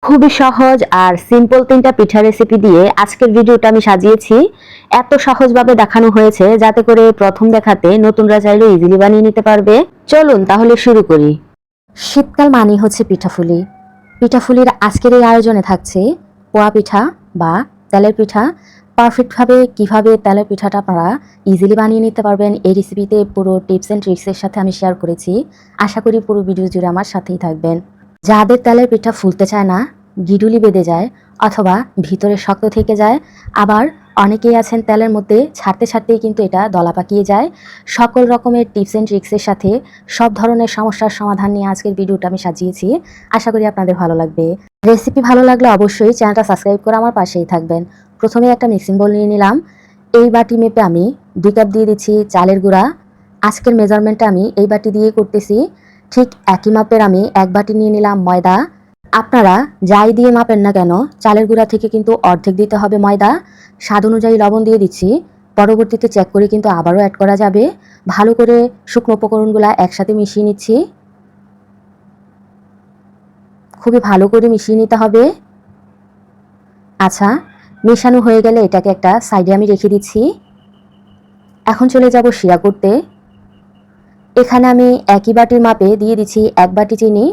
খুবই সহজ আর সিম্পল তিনটা পিঠা রেসিপি দিয়ে আজকের ভিডিওটা আমি সাজিয়েছি। এত সহজভাবে দেখানো হয়েছে যাতে করে প্রথম দেখাতে নতুনরা চাইলেও ইজিলি বানিয়ে নিতে পারবে। চলুন তাহলে শুরু করি। শীতকাল মানে হচ্ছে পিঠাফুলি। পিঠাফুলির আজকের এই আয়োজনে থাকছে পোয়া পিঠা বা তেলের পিঠা। পারফেক্টভাবে কিভাবে তেলের পিঠাটা আপনারা ইজিলি বানিয়ে নিতে পারবেন এই রেসিপিতে পুরো টিপস অ্যান্ড ট্রিক্সের সাথে আমি শেয়ার করেছি। আশা করি পুরো ভিডিও জুড়ে আমার সাথেই থাকবেন। যাদের তেলের পিঠা ফুলতে চায় না, গিডুলি বেঁধে যায় অথবা ভিতরে শক্ত থেকে যায়, আবার অনেকেই আছেন তেলের মধ্যে ছাড়তে ছাড়তেই কিন্তু এটা দলা পাকিয়ে যায়, সকল রকমের টিপস অ্যান্ড ট্রিক্সের সাথে সব ধরনের সমস্যার সমাধান নিয়ে আজকের ভিডিওটা আমি সাজিয়েছি। আশা করি আপনাদের ভালো লাগবে। রেসিপি ভালো লাগলে অবশ্যই চ্যানেলটা সাবস্ক্রাইব করে আমার পাশেই থাকবেন। প্রথমে একটা মিক্সিং বোল নিয়ে নিলাম। এই বাটি মেপে আমি 2 কাপ দিয়ে দিচ্ছি চালের গুঁড়া। আজকের মেজারমেন্টটা আমি এই বাটি দিয়ে করতেছি। ঠিক একই মাপের আমি 1 বাটি নিয়ে নিলাম ময়দা। আপনারা যাই দিয়ে মাপেন না কেন চালের গুঁড়া থেকে কিন্তু অর্ধেক দিতে হবে ময়দা। স্বাদ অনুযায়ী লবণ দিয়ে দিচ্ছি। পরবর্তীতে চেক করে কিন্তু আবারও অ্যাড করা যাবে। ভালো করে শুকনো উপকরণগুলো একসাথে মিশিয়ে নিচ্ছি। খুবই ভালো করে মিশিয়ে নিতে হবে। আচ্ছা, মেশানো হয়ে গেলে এটাকে একটা সাইডে আমি রেখে দিচ্ছি। এখন চলে যাব শিরা করতে। এখানে আমি একই বাটির মাপে দিয়ে দিচ্ছি 1 বাটি চিনি,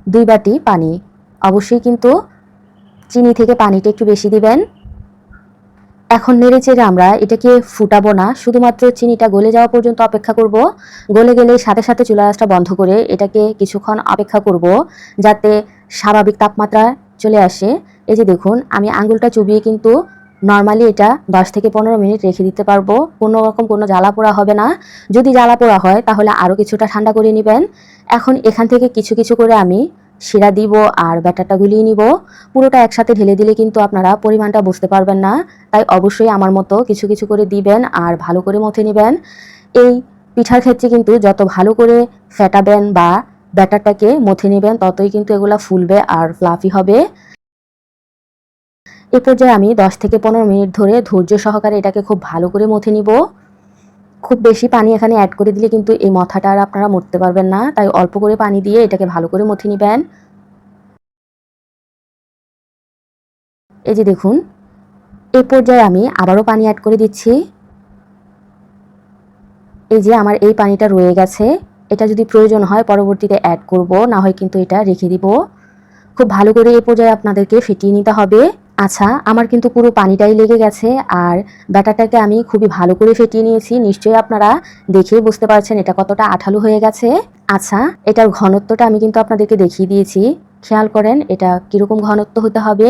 2 বাটি পানি। অবশ্যই কিন্তু চিনি থেকে পানিটা একটু বেশি দিবেন। এখন নেড়ে চেড়ে আমরা এটাকে ফুটাবো না, শুধুমাত্র চিনিটা গলে যাওয়া পর্যন্ত অপেক্ষা করব। গলে গেলে সাথে সাথে চুলা আঁচটা বন্ধ করে এটাকে কিছুক্ষণ অপেক্ষা করব যাতে স্বাভাবিক তাপমাত্রা চলে আসে। এই যে দেখুন, আমি আঙুলটা চুবিয়ে কিন্তু নর্মালি এটা 10 থেকে 15 মিনিট রেখে দিতে পারবো। কোনো রকম কোনো জ্বালা পোড়া হবে না। যদি জ্বালা পোড়া হয় তাহলে আরও কিছুটা ঠান্ডা করে নেবেন। এখন এখান থেকে কিছু কিছু করে আমি শিরা দিব আর ব্যাটারটা গুলিয়ে নিব। পুরোটা একসাথে ঢেলে দিলে কিন্তু আপনারা পরিমাণটা বুঝতে পারবেন না, তাই অবশ্যই আমার মতো কিছু কিছু করে দিবেন আর ভালো করে মথে নেবেন। এই পিঠার ক্ষেত্রে কিন্তু যত ভালো করে ফেটাবেন বা ব্যাটারটাকে মথে নেবেন ততই কিন্তু এগুলা ফুলবে আর ফ্লাফি হবে। এ পর্যায়ে আমি 10 থেকে 15 মিনিট ধরে ধৈর্য সহকারে এটাকে খুব ভালো করে মথে নিব। খুব বেশি পানি এখানে অ্যাড করে দিলে কিন্তু এই মথাটা আর আপনারা মথতে পারবেন না, তাই অল্প করে পানি দিয়ে এটাকে ভালো করে মথে নেবেন। এই যে দেখুন, এই পর্যায়ে আমি আবারও পানি অ্যাড করে দিচ্ছি। এই যে আমার এই পানিটা রয়ে গেছে, এটা যদি প্রয়োজন হয় পরবর্তীতে অ্যাড করব, না হয় কিন্তু এটা রেখে দিব। খুব ভালো করে এই পর্যায়ে আপনাদেরকে ফেটিয়ে নিতে হবে। আচ্ছা, আমার কিন্তু পুরো পানিটাই লেগে গেছে আর ব্যাটারটাকে আমি খুবই ভালো করে ফেটিয়ে নিয়েছি। নিশ্চয়ই আপনারা দেখেই বুঝতে পারছেন এটা কতটা আঠালো হয়ে গেছে। আচ্ছা, এটার ঘনত্বটা আমি কিন্তু আপনাদেরকে দেখিয়ে দিয়েছি। খেয়াল করেন এটা কিরকম ঘনত্ব হতে হবে।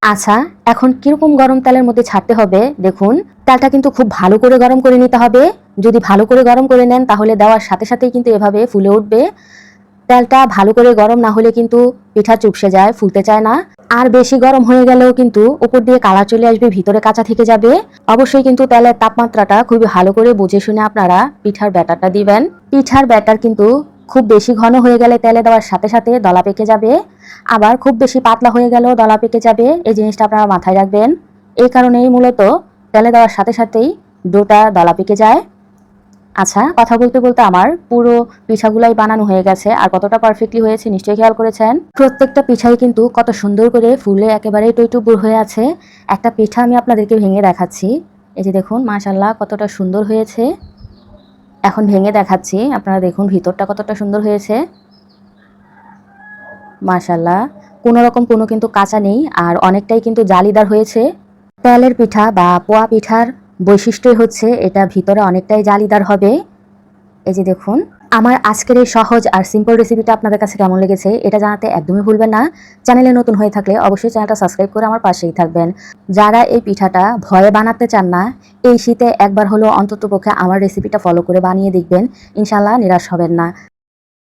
আচ্ছা, এখন কিরকম গরম তেলের মধ্যে ছাড়তে হবে দেখুন। তেলটা কিন্তু খুব ভালো করে গরম করে নিতে হবে। যদি ভালো করে গরম করে নেন তাহলে দেওয়ার সাথে সাথেই কিন্তু এভাবে ফুলে উঠবে। তেলটা ভালো করে গরম না হলে কিন্তু পিঠা চুপসে যায়, ফুলতে চায় না। আর বেশি গরম হয়ে গেলেও কিন্তু উপর দিয়ে কালার চলে আসবে, ভিতরে কাঁচা থেকে যাবে। অবশ্যই কিন্তু তেলের তাপমাত্রাটা খুবই ভালো করে বুঝে শুনে আপনারা পিঠার ব্যাটারটা দিবেন। পিঠার ব্যাটার কিন্তু খুব বেশি ঘন হয়ে গেলে তেলে দেওয়ার সাথে সাথে দলা পেকে যাবে, আবার খুব বেশি পাতলা হয়ে গেলেও দলা পেকে যাবে। এই জিনিসটা আপনারা মাথায় রাখবেন। এই কারণেই মূলত তেলে দেওয়ার সাথে সাথেই ডোটা দলা পেকে যায়। আচ্ছা, কথা বলতে বলতে আমার পুরো পিঠাগুলাই বানানো হয়ে গেছে আর কতটা পারফেক্টলি হয়েছে নিশ্চয়ই খেয়াল করেছেন। প্রত্যেকটা পিঠাই কিন্তু কত সুন্দর করে ফুলে একেবারেই টইটুম্বুর হয়ে আছে। একটা পিঠা আমি আপনাদেরকে ভেঙে দেখাচ্ছি। এই যে দেখুন, মাশাআল্লাহ কতটা সুন্দর হয়েছে। এখন ভেঙে দেখাচ্ছি, আপনারা দেখুন ভিতরটা কতটা সুন্দর হয়েছে। মাশাআল্লাহ, কোনো রকম কোনো কিন্তু কাঁচা নেই আর অনেকটাই কিন্তু জালিদার হয়েছে। তেলের পিঠা বা পোয়া পিঠার বৈশিষ্ট্যই হচ্ছে এটা ভিতরে অনেকটাই জালিদার হবে। এই যে দেখুন, আমার আজকের এই সহজ আর সিম্পল রেসিপিটা আপনাদের কাছে কেমন লেগেছে এটা জানাতে একদমই ভুলবেন না। চ্যানেলে নতুন হয়ে থাকলে অবশ্যই চ্যানেলটা সাবস্ক্রাইব করে আমার পাশেই থাকবেন। যারা এই পিঠাটা ভয়ে বানাতে চান না, এই শীতে একবার হলো অন্ততপক্ষে আমার রেসিপিটা ফলো করে বানিয়ে দেখবেন, ইনশাল্লাহ নিরাশ হবেন না।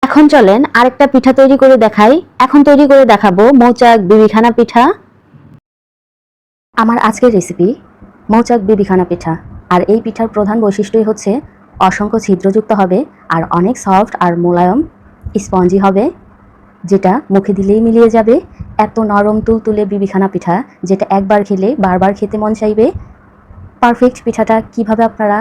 এখন চলেন আরেকটা পিঠা তৈরি করে দেখাই। এখন তৈরি করে দেখাবো মৌচাক বিবিখানা পিঠা। আমার আজকের রেসিপি মৌচাক বিবিখানা পিঠা। আর এই পিঠার প্রধান বৈশিষ্ট্যই হচ্ছে অসংখ্য ছিদ্রযুক্ত হবে আর অনেক সফট আর মোলায়ম স্পঞ্জি হবে, যেটা মুখে দিলেই মিলিয়ে যাবে। এত নরম তুলতুলে বিবিখানা পিঠা যেটা একবার খেলে বারবার খেতে মন চাইবে। পারফেক্ট পিঠাটা কিভাবে আপনারা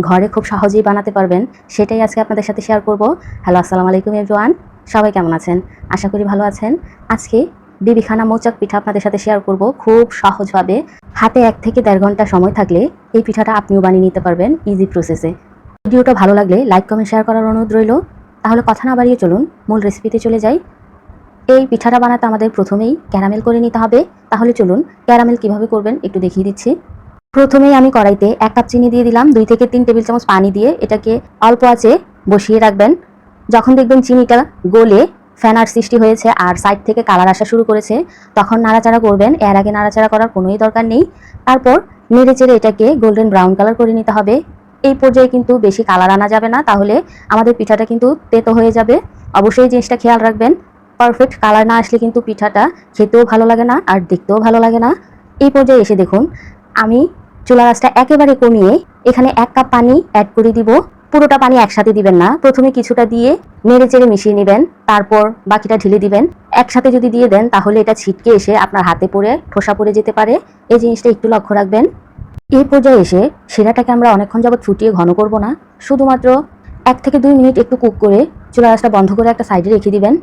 ঘরে খুব সহজেই বানাতে পারবেন সেটাই আজকে আপনাদের সাথে শেয়ার করব। হ্যালো, আসসালামু আলাইকুম এভরিওয়ান। সবাই কেমন আছেন? আশা করি ভালো আছেন। আজকে বিবিখানা মৌচাক পিঠা আপনাদের সাথে শেয়ার করব খুব সহজভাবে। হাতে 1 থেকে 1.5 ঘন্টা সময় থাকলে এই পিঠাটা আপনিও বানিয়ে নিতে পারবেন ইজি প্রসেসে। ভিডিওটা ভালো লাগলে লাইক কমেন্ট শেয়ার করার অনুরোধ রইল। তাহলে কথা না বাড়িয়ে চলুন মূল রেসিপিতে চলে যাই। এই পিঠাটা বানাতে আমাদের প্রথমেই ক্যারামেল করে নিতে হবে। তাহলে চলুন ক্যারামেল কিভাবে করবেন একটু দেখিয়ে দিচ্ছি। প্রথমেই আমি কড়াইতে 1 কাপ চিনি দিয়ে দিলাম। 2 থেকে 3 টেবিল চামচ পানি দিয়ে এটাকে অল্প আঁচে বসিয়ে রাখবেন। যখন দেখবেন চিনিটা গলে ফেনার সৃষ্টি হয়েছে আর সাইড থেকে কালার আসা শুরু করেছে, তখন নাড়াচাড়া করবেন। এর আগে নাড়াচাড়া করার কোনোই দরকার নেই। তারপর নেড়ে চেড়ে এটাকে গোল্ডেন ব্রাউন কালার করে নিতে হবে। এই পর্যায়ে কিন্তু বেশি কালার আনা যাবে না, তাহলে আমাদের পিঠাটা কিন্তু তেতো হয়ে যাবে। অবশ্যই জিনিসটা খেয়াল রাখবেন। পারফেক্ট কালার না আসলে কিন্তু পিঠাটা খেতেও ভালো লাগে না আর দেখতেও ভালো লাগে না। এই পর্যায়ে এসে দেখুন আমি চুলা আঁচটা একেবারে কমিয়ে এখানে 1 কাপ পানি অ্যাড করে দিব। পুরোটা পানি একসাথে দিবেন না, প্রথমে কিছুটা দিয়ে নেড়ে চেড়ে মিশিয়ে নেবেন, তারপর বাকিটা ঢেলে দিবেন। একসাথে যদি দিয়ে দেন তাহলে এটা ছিটকে এসে আপনার হাতে পড়ে ঠোসা পড়ে যেতে পারে। এই জিনিসটা একটু লক্ষ্য রাখবেন। এই পর্যায়ে এসে শিরাটাকে আমরা অনেকক্ষণ যাবত ফুটিয়ে ঘন করব না, শুধুমাত্র 1 থেকে 2 মিনিট একটু কুক করে চুলা আঁচটা বন্ধ করে একটা সাইডে রেখে দিবেন।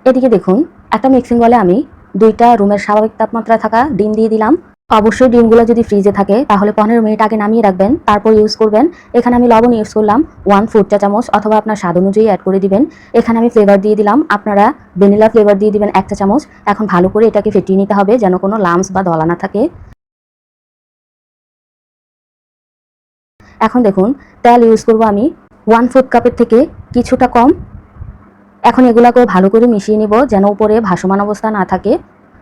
এদিকে দেখুন একটা মিক্সিং বলে আমি 2টা রুমের স্বাভাবিক তাপমাত্রায় থাকা ডিম দিয়ে দিলাম। অবশ্যই ডিমগুলো যদি ফ্রিজে থাকে তাহলে 15 মিনিট আগে নামিয়ে রাখবেন, তারপর ইউজ করবেন। এখানে আমি লবণ ইউজ করলাম 1/4 চা চামচ, অথবা আপনার স্বাদ অনুযায়ী অ্যাড করে দিবেন। এখানে আমি ফ্লেভার দিয়ে দিলাম, আপনারা ভ্যানিলা ফ্লেভার দিয়ে দিবেন 1 চা চামচ। এখন ভালো করে এটাকে ফেটিয়ে নিতে হবে যেন কোনো লাম্পস বা দলা না থাকে। এখন দেখুন তেল ইউজ করব আমি 1/4 কাপের থেকে কিছুটা কম। এখন এগুলাকেও ভালো করে মিশিয়ে নিব যেন উপরে ভাসমান অবস্থা না থাকে।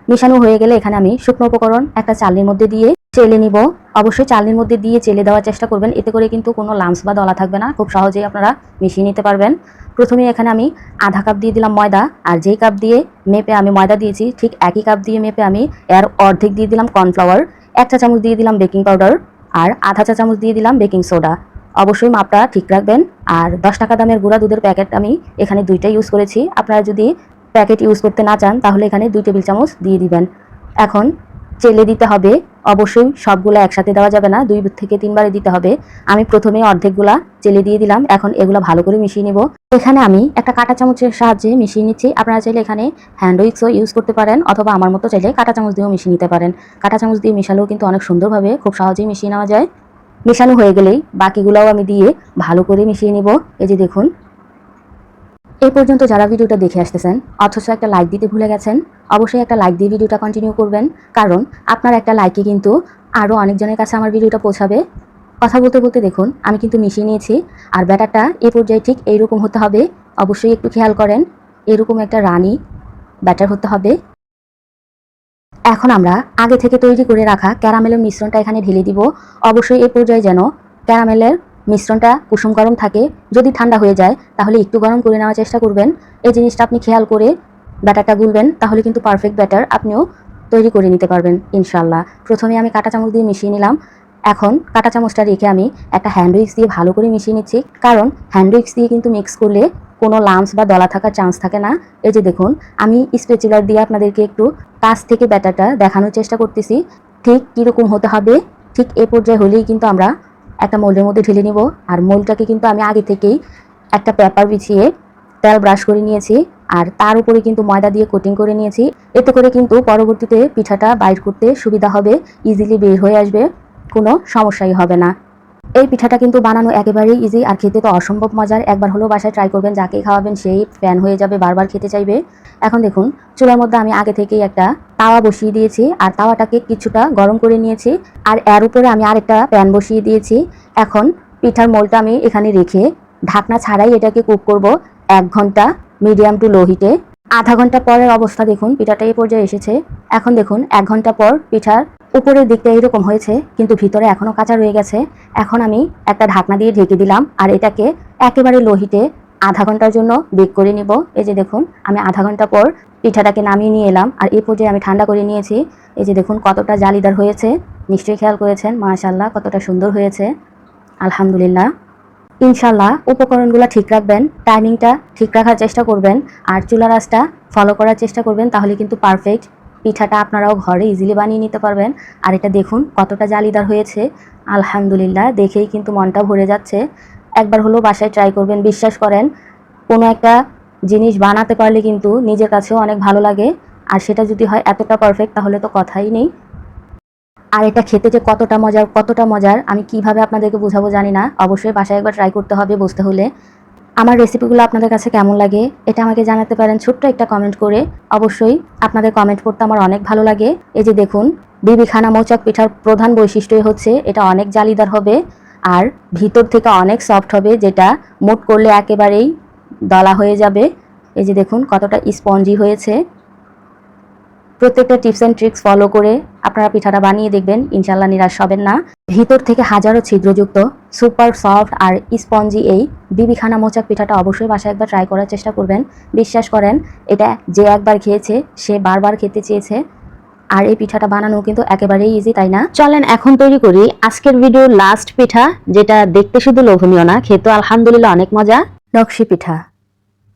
মিশানো হয়ে গেলে এখানে আমি শুকনো উপকরণ একটা চালনির মধ্যে দিয়ে চেলে নিব। অবশ্যই চালনির মধ্যে দিয়ে চেলে দেওয়ার চেষ্টা করবেন, এতে করে কিন্তু কোনো লাম্পস বা দলা থাকবে না, খুব সহজেই আপনারা মিশিয়ে নিতে পারবেন। প্রথমে এখানে আমি আধা কাপ দিয়ে দিলাম ময়দা, আর যেই কাপ দিয়ে মেপে আমি ময়দা দিয়েছি ঠিক একই কাপ দিয়ে মেপে আমি এর অর্ধেক দিয়ে দিলাম কর্নফ্লাওয়ার, 1 চা চামচ দিয়ে দিলাম বেকিং পাউডার, আর আধা চা চামচ দিয়ে দিলাম বেকিং সোডা। অবশ্যই মাপটা ঠিক রাখবেন। আর 10 টাকা দামের গুঁড়া দুধের প্যাকেট আমি এখানে 2টা ইউজ করেছি। আপনারা যদি প্যাকেট ইউজ করতে না চান তাহলে এখানে 2 টেবিল চামচ দিয়ে দিবেন। এখন চেলে দিতে হবে, অবশ্যই সবগুলো একসাথে দেওয়া যাবে না, 2 থেকে 3 বারে দিতে হবে। আমি প্রথমে অর্ধেকগুলা চেলে দিয়ে দিলাম। এখন এগুলো ভালো করে মিশিয়ে নিব। এখানে আমি একটা কাঁটা চামচের সাহায্যে মিশিয়ে নিচ্ছি। আপনারা চাইলে এখানে হ্যান্ড উইক্সও ইউজ করতে পারেন, অথবা আমার মতো চাইলে কাঁটা চামচ দিয়েও মিশিয়ে নিতে পারেন। কাঁটা চামচ দিয়ে মিশালেও কিন্তু অনেক সুন্দরভাবে খুব সহজেই মিশিয়ে নেওয়া যায়। মেশানো হয়ে গেলেই বাকিগুলোও আমি দিয়ে ভালো করে মিশিয়ে নিব। এই যে দেখুন, এই পর্যন্ত যারা ভিডিওটা দেখে আসতেছেন অথচ একটা লাইক দিতে ভুলে গেছেন, অবশ্যই একটা লাইক দিয়ে ভিডিওটা কন্টিনিউ করবেন, কারণ আপনার একটা লাইকে কিন্তু আরও অনেকজনের কাছে আমার ভিডিওটা পৌঁছাবে। কথা বলতে বলতে দেখুন আমি কিন্তু মিশিয়ে নিয়েছি। আর ব্যাটারটা এই পর্যায়ে ঠিক এইরকম হতে হবে, অবশ্যই একটু খেয়াল করেন, এরকম একটা রানি ব্যাটার হতে হবে। এখন আমরা আগে থেকে তৈরি করে রাখা ক্যারামেলের মিশ্রণটা এখানে ঢেলে দিব। অবশ্যই এই পর্যায়ে যেন ক্যারামেলের মিশ্রণটা কুসুম গরম থাকে, যদি ঠান্ডা হয়ে যায় তাহলে একটু গরম করে নেওয়ার চেষ্টা করবেন। এই জিনিসটা আপনি খেয়াল করে ব্যাটারটা গুলবেন, তাহলে কিন্তু পারফেক্ট ব্যাটার আপনিও তৈরি করে নিতে পারবেন ইনশাল্লাহ। প্রথমে আমি কাঁটা চামচ দিয়ে মিশিয়ে নিলাম। এখন কাঁটা চামচটা রেখে আমি একটা হ্যান্ড উইক্স দিয়ে ভালো করে মিশিয়ে নিচ্ছি, কারণ হ্যান্ড উইক্স দিয়ে কিন্তু মিক্স করলে কোনো লাম্পস বা দলা থাকার চান্স থাকে না। এই যে দেখুন আমি স্প্যাচুলার দিয়ে আপনাদেরকে একটু কাছ থেকে ব্যাটারটা দেখানোর চেষ্টা করতেছি ঠিক কীরকম হতে হবে। ঠিক এ পর্যায়ে হলেই কিন্তু আমরা একটা মোল্ডের মধ্যে ঢেলে নিব। আর মোল্ডটাকে কিন্তু আমি আগে থেকেই একটা পেপার বিছিয়ে তেল ব্রাশ করে নিয়েছি, আর তার উপরে কিন্তু ময়দা দিয়ে কোটিং করে নিয়েছি। এতে করে কিন্তু পরবর্তীতে পিঠাটা বাইর করতে সুবিধা হবে, ইজিলি বের হয়ে আসবে, কোনো সমস্যাই হবে না। এই পিঠাটা কিন্তু বানানো একেবারেই ইজি, আর খেতে তো অসম্ভব মজার। একবার হলেও বাসায় ট্রাই করবেন, যাকে খাওয়াবেন সেই ফ্যান হয়ে যাবে, বারবার খেতে চাইবে। এখন দেখুন চুলার মধ্যে আমি আগে থেকেই একটা তাওয়া বসিয়ে দিয়েছি, আর তাওয়াটাকে কিছুটা গরম করে নিয়েছি, আর এর উপরে আমি আরেকটা প্যান বসিয়ে দিয়েছি। এখন পিঠার মোলটা আমি এখানে রেখে ঢাকনা ছাড়াই এটাকে কুক করব 1 ঘন্টা মিডিয়াম টু লো হিটে। আধা ঘন্টা পরের অবস্থা দেখুন, পিঠাটা এই পর্যায়ে এসেছে। এখন দেখুন 1 ঘন্টা পর পিঠার উপরের দিকটা এরকম হয়েছে, কিন্তু ভিতরে এখনও কাঁচা রয়ে গেছে। এখন আমি একটা ঢাকনা দিয়ে ঢেকে দিলাম, আর এটাকে একেবারে লো হিটে আধা ঘন্টার জন্য বেক করে নিব। এই যে দেখুন আমি আধা ঘন্টা পর পিঠাটাকে নামিয়ে নিয়ে এলাম, আর এই পর্যায়ে আমি ঠান্ডা করে নিয়েছি। এই যে দেখুন কতটা জালিদার হয়েছে, নিশ্চয়ই খেয়াল করেছেন, মাশাআল্লাহ কতটা সুন্দর হয়েছে, আলহামদুলিল্লাহ। ইনশাল্লাহ উপকরণগুলো ঠিক রাখবেন, টাইমিংটা ঠিক রাখার চেষ্টা করবেন, আর চুলার আঁচটা ফলো করার চেষ্টা করবেন, তাহলে কিন্তু পারফেক্ট পিঠাটা আপনারাও ঘরে ইজিলি বানিয়ে নিতে পারবেন। আর এটা দেখুন কতটা জালিদার হয়েছে, আলহামদুলিল্লাহ, দেখেই কিন্তু মনটা ভরে যাচ্ছে। একবার হলেও বাসায় ট্রাই করবেন, বিশ্বাস করেন কোনো একটা জিনিস বানাতে পারলে কিন্তু নিজের কাছেও অনেক ভালো লাগে, আর সেটা যদি হয় এতটা পারফেক্ট তাহলে তো কথাই নেই। আর এটা খেতে যে কতটা মজার আমি কিভাবে আপনাদেরকে বোঝাবো জানি না। অবশ্যই বাসায় একবার ট্রাই করতে হবে বুঝতে হলে। আমার রেসিপিগুলো আপনাদের কাছে কেমন লাগে এটা আমাকে জানাতে পারেন ছোট্ট একটা কমেন্ট করে। অবশ্যই আপনাদের কমেন্ট পড়তে আমার অনেক ভালো লাগে। এই যে দেখুন, বিবিখানা মৌচাক পিঠার প্রধান বৈশিষ্ট্যই হচ্ছে এটা অনেক জালিদার হবে আর ভিতর থেকে অনেক সফট হবে, যেটা মোট করলে একেবারেই দলা হয়ে যাবে। এই যে দেখুন কতটা স্পঞ্জি হয়েছে। প্রত্যেকটা টিপস অ্যান্ড ট্রিক্স ফলো করে আপনারা পিঠাটা বানিয়ে দেখবেন, ইনশাল্লাহ নিরাশ হবেন না। ভিতর থেকে হাজারো ছিদ্রযুক্ত সুপার সফট আর স্পঞ্জি এই বিবিখানা মোচাক পিঠাটা অবশ্যই বাসায় একবার ট্রাই করার চেষ্টা করবেন। বিশ্বাস করেন, এটা যে একবার খেয়েছে সে বারবার খেতে চেয়েছে। আর এই পিঠাটা বানানো কিন্তু একেবারেই ইজি, তাই না? চলেন এখন তৈরি করি আজকের ভিডিওর লাস্ট পিঠা, যেটা দেখতে শুধু লোভনীয় না, খেতে আলহামদুলিল্লাহ অনেক মজা। নকশি পিঠা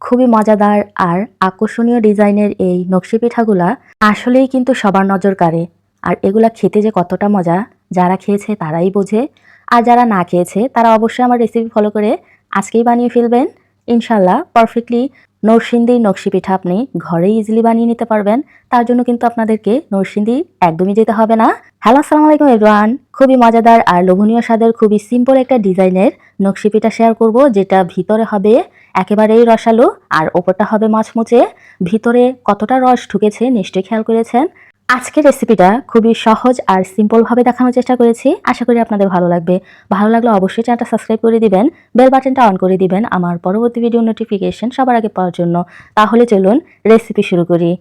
খুবই মজাদার আর আকর্ষণীয় ডিজাইনের এই নকশি পিঠাগুলা আসলেই কিন্তু সবার নজর কাড়ে। আর এগুলা খেতে যে কতটা মজা যারা খেয়েছে তারাই বোঝে। আর যারা না খেয়েছে তারা অবশ্যই আমার রেসিপি ফলো করে আজকেই বানিয়ে ফেলবেন। ইনশাল্লাহ পারফেক্টলি নরসিংদীর নকশি পিঠা আপনি ঘরেই ইজিলি বানিয়ে নিতে পারবেন। তার জন্য কিন্তু আপনাদেরকে নরসিংদী একদমই যেতে হবে না। হ্যালো, আসসালামু আলাইকুম এভরিওয়ান। খুবই মজাদার আর লোভনীয় স্বাদের খুবই সিম্পল একটা ডিজাইনের নকশি পিঠা শেয়ার করব, যেটা ভিতরে হবে একেবারেই রসালো আর ওপরটা হবে মাছমুচে। ভিতরে কতটা রস ঢুকেছে নিশ্চয়ই খেয়াল করেছেন। আজকের রেসিপিটা খুবই সহজ আর সিম্পলভাবে দেখানোর চেষ্টা করেছি। আশা করি আপনাদের ভালো লাগবে। ভালো লাগলে অবশ্যই চ্যানেলটা সাবস্ক্রাইব করে দিবেন, বেল বাটনটা অন করে দিবেন আমার পরবর্তী ভিডিও নোটিফিকেশন সবার আগে পাওয়ার জন্য। তাহলে চলুন রেসিপি শুরু করি।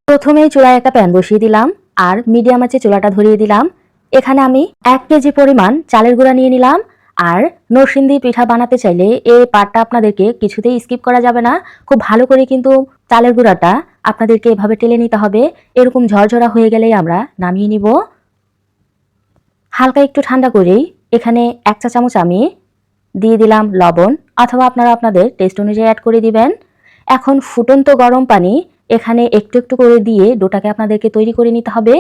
প্রথমেই চুলায় একটা প্যান বসিয়ে দিলাম আর মিডিয়াম আঁচে চুলাটা ধরিয়ে দিলাম। এখানে আমি 1 কেজি পরিমাণ চালের গুঁড়া নিয়ে নিলাম। আর নরসিংদী পিঠা বানাতে চাইলে এই পার্টটা আপনাদেরকে কিছুতেই স্কিপ করা যাবে না। খুব ভালো করে কিন্তু চালের গুঁড়াটা আপনাদেরকে এভাবে টেলে নিতে হবে। এরকম ঝরঝরা হয়ে গেলেই আমরা নামিয়ে নিব। হালকা একটু ঠান্ডা করেই এখানে 1 চা চামচ আমি দিয়ে দিলাম লবণ, অথবা আপনারা আপনাদের টেস্ট অনুযায়ী অ্যাড করে দিবেন। এখন ফুটন্ত গরম পানি এখানে একটু একটু করে দিয়ে ডোটাকে আপনাদেরকে তৈরি করে নিতে হবে।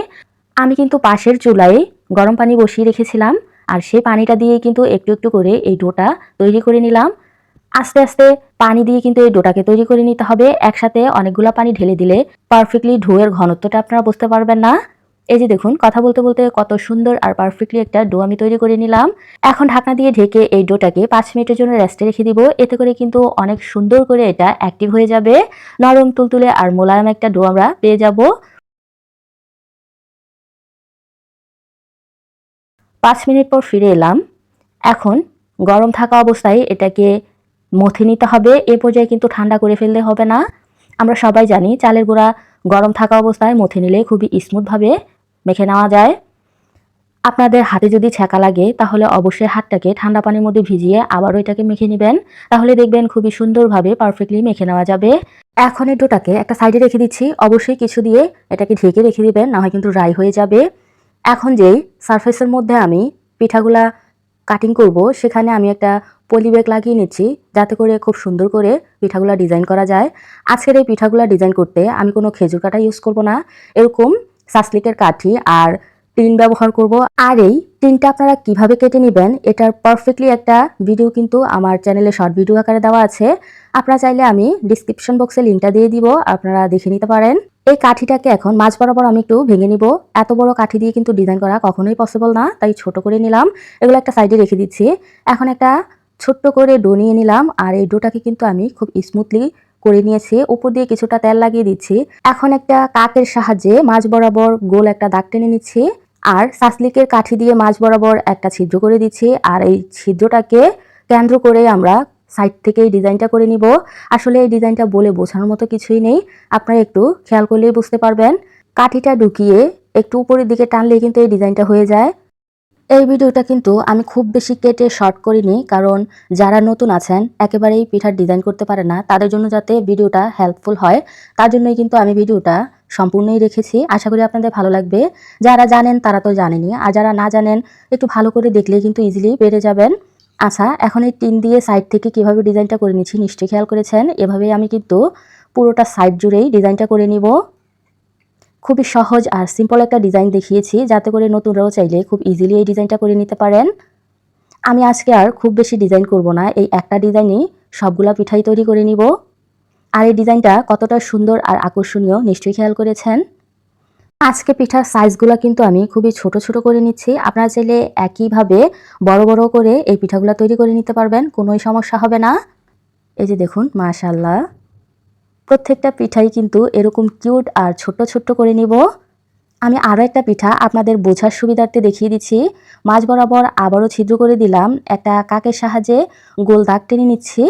আমি কিন্তু পাশের চুলায় গরম পানি বসিয়ে রেখেছিলাম আর সেই পানিটা দিয়ে কিন্তু একটু একটু করে এই ডোটা তৈরি করে নিলাম। আস্তে আস্তে পানি দিয়ে কিন্তু এই ডোটাকে তৈরি করে নিতে হবে। একসাথে অনেকগুলো পানি ঢেলে দিলে পারফেক্টলি ডোয়ের ঘনত্বটা আপনারা বুঝতে পারবেন না। এই যে দেখুন, কথা বলতে বলতে কত সুন্দর আর পারফেক্টলি একটা ডো আমি তৈরি করে নিলাম। এখন ঢাকনা দিয়ে ঢেকে এই ডোটাকে 5 মিনিটের জন্য রেস্টে রেখে দিব। এতে করে কিন্তু অনেক সুন্দর করে এটা অ্যাক্টিভ হয়ে যাবে। নরম তুলতুলে আর মোলায়েম একটা ডো আমরা পেয়ে যাব। 5 মিনিট পর ফিরে এলাম। এখন গরম থাকা অবস্থায় এটাকে মথে নিতে হবে। এ পর্যায়ে কিন্তু ঠান্ডা করে ফেললে হবে না। আমরা সবাই জানি চালের গুঁড়া গরম থাকা অবস্থায় মথে নিলে খুবই স্মুথভাবে মেখে নেওয়া যায়। আপনাদের হাতে যদি ছ্যাঁকা লাগে তাহলে অবশ্যই হাতটাকে ঠান্ডা পানির মধ্যে ভিজিয়ে আবারও এটাকে মেখে নেবেন। তাহলে দেখবেন খুবই সুন্দরভাবে পারফেক্টলি মেখে নেওয়া যাবে। এখন এই ডোটাকে একটা সাইডে রেখে দিচ্ছি। অবশ্যই কিছু দিয়ে এটাকে ঢেকে রেখে দিবেন, না হয় কিন্তু ড্রাই হয়ে যাবে। এখন যেই সারফেসের মধ্যে আমি পিঠাগুলা কাটিং করব সেখানে আমি একটা পলি ব্যাগ লাগিয়ে নিচ্ছি, যাতে করে খুব সুন্দর করে পিঠাগুলা ডিজাইন করা যায়। আজকের এই পিঠাগুলা ডিজাইন করতে আমি কোনো খেজুর কাটা ইউজ করব না, এরকম সাসলিকের কাঠি আর টিন ব্যবহার করব। আর এই টিনটা আপনারা কিভাবে কেটে নেবেন এটার পারফেক্টলি একটা ভিডিও কিন্তু আমার চ্যানেলে শর্ট ভিডিও আকারে দেওয়া আছে। আপনারা চাইলে আমি ডিসক্রিপশন বক্সে লিঙ্কটা দিয়ে দিব, আপনারা দেখে নিতে পারেন। এই কাঠিটাকে এখন মাঝ বরাবর আমি একটু ভেঙে নিব। এত বড় কাঠি দিয়ে কিন্তু ডিজাইন করা কখনোই পসিবল না, তাই ছোট করে নিলাম। এগুলো একটা সাইডে রেখে দিচ্ছি। এখন একটা ছোট্ট করে ডো নিয়ে নিলাম আর এই ডোটাকে কিন্তু আমি খুব স্মুথলি করে নিয়েছি। উপর দিয়ে কিছুটা তেল লাগিয়ে দিচ্ছি। এখন একটা কাকের সাহায্যে মাঝ বরাবর গোল একটা দাগ টেনে নিচ্ছি আর সাসলিকের কাঠি দিয়ে মাঝ বরাবর একটা ছিদ্র করে দিচ্ছি। আর এই ছিদ্রটাকে কেন্দ্র করে আমরা সাইড থেকে এই ডিজাইনটা করে নিব। আসলে এই ডিজাইনটা বলে বোঝানোর মতো কিছুই নেই, আপনারা একটু খেয়াল করলেই বুঝতে পারবেন। কাঠিটা ঢুকিয়ে একটু উপরের দিকে টানলেই কিন্তু এই ডিজাইনটা হয়ে যায়। এই ভিডিওটা কিন্তু আমি খুব বেশি কেটে শর্ট করিনি, কারণ যারা নতুন আছেন একেবারেই পিঠার ডিজাইন করতে পারে না, তাদের জন্য যাতে ভিডিওটা হেল্পফুল হয় তার জন্যই কিন্তু আমি ভিডিওটা সম্পূর্ণই রেখেছি। আশা করি আপনাদের ভালো লাগবে। যারা জানেন তারা তো জানেনই, আর যারা না জানেন একটু ভালো করে দেখলেই কিন্তু ইজিলি পেরে যাবেন। আচ্ছা, এখন এই টিন দিয়ে সাইড থেকে কিভাবে ডিজাইনটা করে নিচ্ছি নিশ্চয়ই খেয়াল করেছেন। এভাবেই আমি কিন্তু পুরোটা সাইড জুড়েই ডিজাইনটা করে নিব। খুবই সহজ আর সিম্পল একটা ডিজাইন দেখিয়েছি, যাতে করে নতুনরাও চাইলে খুব ইজিলি এই ডিজাইনটা করে নিতে পারেন। আমি আজকে আর খুব বেশি ডিজাইন করব না, এই একটা ডিজাইনেই সবগুলা পিঠাই তৈরি করে নিব। আর এই ডিজাইনটা কতটা সুন্দর আর আকর্ষণীয় নিশ্চয়ই খেয়াল করেছেন। আজকে পিঠার সাইজগুলো কিন্তু আমি খুবই ছোট ছোট করে নিচ্ছি। আপনারা চাইলে একইভাবে বড় বড় করে এই পিঠাগুলো তৈরি করে নিতে পারবেন, কোনোই সমস্যা হবে না। এই যে দেখুন, মাশাআল্লাহ, প্রত্যেকটা পিঠাই কিন্তু এরকম কিউট আর ছোট্ট ছোট্ট করে নিব। আমি আরও একটা পিঠা আপনাদের বোঝার সুবিধার্থে দেখিয়ে দিচ্ছি। মাঝ বরাবর আবারও ছিদ্র করে দিলাম, একটা কাকের সাহায্যে গোল দাগ টেনে নিচ্ছি।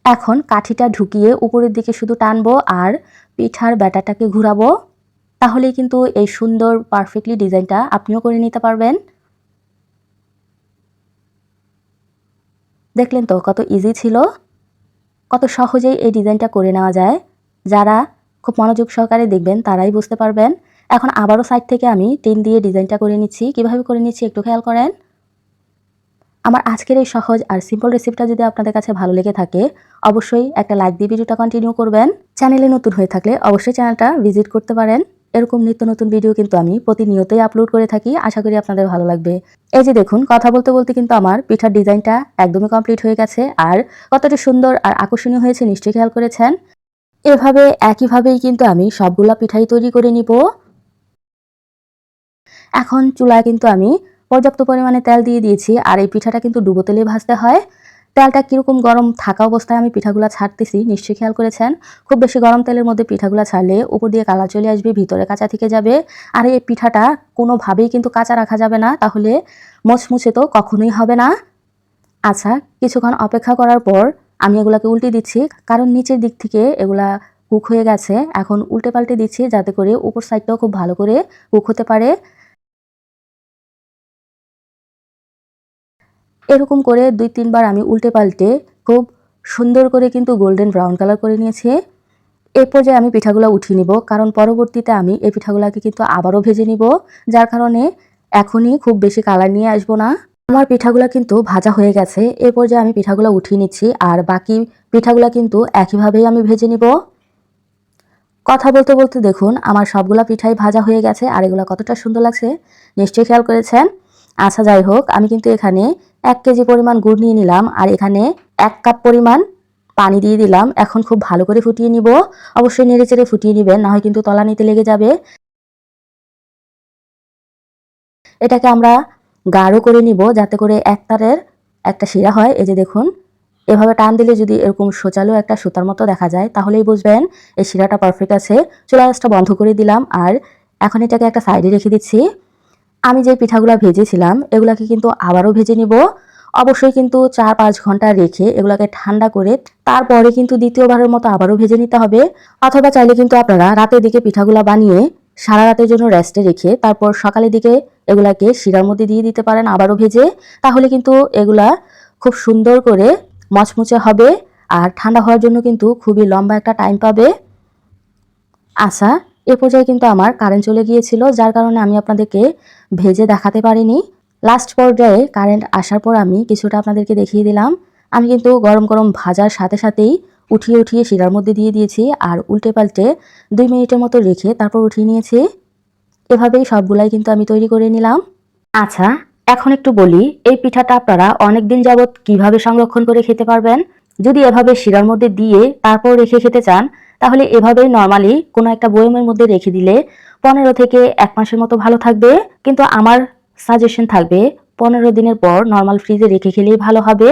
এখন কাঠিটা ঢুকিয়ে উপরের দিকে শুধু টানবো আর পিঠার ব্যাটারটাকে ঘুরাবো, তাহলেই কিন্তু এই সুন্দর পারফেক্টলি ডিজাইনটা আপনিও করে নিতে পারবেন। দেখলেন তো কত ইজি ছিল, কত সহজেই এই ডিজাইনটা করে নেওয়া যায়। যারা খুব মনোযোগ সহকারে দেখবেন তারাই বুঝতে পারবেন। এখন আবারও সাইড থেকে আমি টেন দিয়ে ডিজাইনটা করে নিচ্ছি। কিভাবে করে নিচ্ছি একটু খেয়াল করেন। আমার আজকের এই সহজ আর সিম্পল রেসিপিটা যদি আপনাদের কাছে ভালো লেগে থাকে, অবশ্যই একটা লাইক দিয়ে ভিডিওটা কন্টিনিউ করবেন। চ্যানেলে নতুন হয়ে থাকলে অবশ্যই চ্যানেলটা ভিজিট করতে পারেন। এরকম নিত্য নতুন ভিডিও কিন্তু আমি প্রতিনিয়তই আপলোড করে থাকি, আশা করি আপনাদের ভালো লাগবে। এই যে দেখুন, কথা বলতে বলতে কিন্তু আমার পিঠার ডিজাইনটা একদমই কমপ্লিট হয়ে গেছে, আর কতটা সুন্দর আর আকর্ষণীয় হয়েছে নিশ্চয়ই খেয়াল করেছেন। এভাবে একইভাবেই কিন্তু আমি সবগুলা পিঠাই তৈরি করে নিব। এখন চুলায় কিন্তু আমি পর্যাপ্ত পরিমাণে তেল দিয়ে দিয়েছি, আর এই পিঠাটা কিন্তু ডুবো তেলে ভাজতে হয়। তেলটা কীরকম গরম থাকা অবস্থায় আমি পিঠাগুলো ছাড়তেছি নিশ্চয়ই খেয়াল করেছেন। খুব বেশি গরম তেলের মধ্যে পিঠাগুলো ছাড়লে উপর দিয়ে কালার চলে আসবে, ভিতরে কাঁচা থেকে যাবে। আর এই পিঠাটা কোনোভাবেই কিন্তু কাঁচা রাখা যাবে না, তাহলে মুচমুচে তো কখনোই হবে না। আচ্ছা, কিছুক্ষণ অপেক্ষা করার পর আমি এগুলাকে উল্টে দিচ্ছি, কারণ নিচের দিক থেকে এগুলা কুক হয়ে গেছে। এখন উল্টে পাল্টে দিচ্ছি যাতে করে উপর সাইডটাও খুব ভালো করে কুক হতে পারে। এরকম করে ২-৩ বার আমি উল্টে পাল্টে খুব সুন্দর করে কিন্তু গোল্ডেন ব্রাউন কালার করে নিয়েছি। এই পর্যায়ে আমি পিঠাগুলো উঠিয়ে নিব, কারণ পরবর্তীতে আমি এই পিঠাগুলোকে কিন্তু আবারও ভেজে নিব, যার কারণে এখনই খুব বেশি কালার নিয়ে আসবো না। আমার পিঠাগুলো কিন্তু ভাজা হয়ে গেছে। এই পর্যায়ে আমি পিঠাগুলো উঠিয়ে নিচ্ছি, আর বাকি পিঠাগুলো কিন্তু একইভাবেই আমি ভেজে নিব। কথা বলতে বলতে দেখুন আমার সবগুলা পিঠাই ভাজা হয়ে গেছে, আর এগুলো কতটা সুন্দর লাগছে নিশ্চয়ই খেয়াল করেছেন। আচ্ছা, যাই হোক, আমি কিন্তু এখানে 1 কেজি পরিমাণ গুড় নিয়ে নিলাম, আর এখানে 1 কাপ পরিমাণ পানি দিয়ে দিলাম। এখন খুব ভালো করে ফুটিয়ে নিব। অবশ্যই নেড়েচেড়ে ফুটিয়ে নেবেন, না হয় কিন্তু তলানিতে লেগে যাবে। এটাকে আমরা গাঢ় করে নিব যাতে করে একতারের একটা শিরা হয়। এই যে দেখুন, এভাবে টান দিলে যদি এরকম সোচালো একটা সুতার মতো দেখা যায়, তাহলেই বুঝবেন এই শিরাটা পারফেক্ট আছে। চুলা আঁচটা বন্ধ করে দিলাম, আর এখন এটাকে একটা সাইডে রেখে দিচ্ছি। আমি যে পিঠাগুলো ভেজেছিলাম এগুলাকে কিন্তু আবারও ভেজে নিব। অবশ্যই কিন্তু 4-5 ঘন্টা রেখে এগুলাকে ঠান্ডা করে তারপরে কিন্তু দ্বিতীয়বারের মতো আবারও ভেজে নিতে হবে। অথবা চাইলে কিন্তু আপনারা রাতের দিকে পিঠাগুলা বানিয়ে সারা রাতের জন্য রেস্টে রেখে তারপর সকালের দিকে এগুলাকে শিরার মধ্যে দিয়ে দিতে পারেন আবারও ভেজে। তাহলে কিন্তু এগুলা খুব সুন্দর করে মচমচে হবে, আর ঠান্ডা হওয়ার জন্য কিন্তু খুবই লম্বা একটা টাইম পাবে। আচ্ছা, এ পর্যায়ে কিন্তু আমার কারেন্ট চলে গিয়েছিল, যার কারণে আমি আপনাদেরকে ভেজে দেখাতে পারিনি। লাস্ট পর্যায়ে কারেন্ট আসার পর আমি কিছুটা আপনাদেরকে দেখিয়ে দিলাম। আমি কিন্তু গরম গরম ভাজার সাথে সাথেই উঠিয়ে উঠিয়ে শিরার মধ্যে দিয়ে দিয়েছি, আর উল্টে পাল্টে 2 মিনিটের মতো রেখে তারপর উঠিয়ে নিয়েছি। এভাবেই সবগুলাই কিন্তু আমি তৈরি করে নিলাম। আচ্ছা, এখন একটু বলি এই পিঠাটা আপনারা অনেক দিন যাবত কিভাবে সংরক্ষণ করে খেতে পারবেন। যদি এভাবে শিরার মধ্যে দিয়ে তারপর রেখে খেতে চান, তাহলে এভাবেই নরমালি কোনো একটা বয়মের মধ্যে রেখে দিলে 15 থেকে 1 মাসের মতো ভালো থাকবে। কিন্তু আমার সাজেশন থাকবে 15 দিনের পর নর্মাল ফ্রিজে রেখে খেলেই ভালো হবে।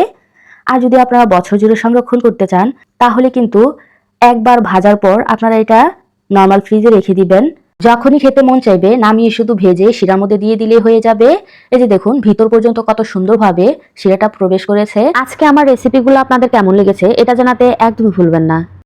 আর যদি আপনারা বছর জুড়ে সংরক্ষণ করতে চান, তাহলে কিন্তু একবার ভাজার পর আপনারা এটা নর্মাল ফ্রিজে রেখে দিবেন। যখনই খেতে মন চাইবে নামিয়ে শুধু ভেজে শিরার মধ্যে দিয়ে দিলেই হয়ে যাবে। এই যে দেখুন ভিতর পর্যন্ত কত সুন্দরভাবে শিরাটা প্রবেশ করেছে। আজকে আমার রেসিপিগুলো আপনাদের কেমন লেগেছে এটা জানাতে একদমই ভুলবেন না।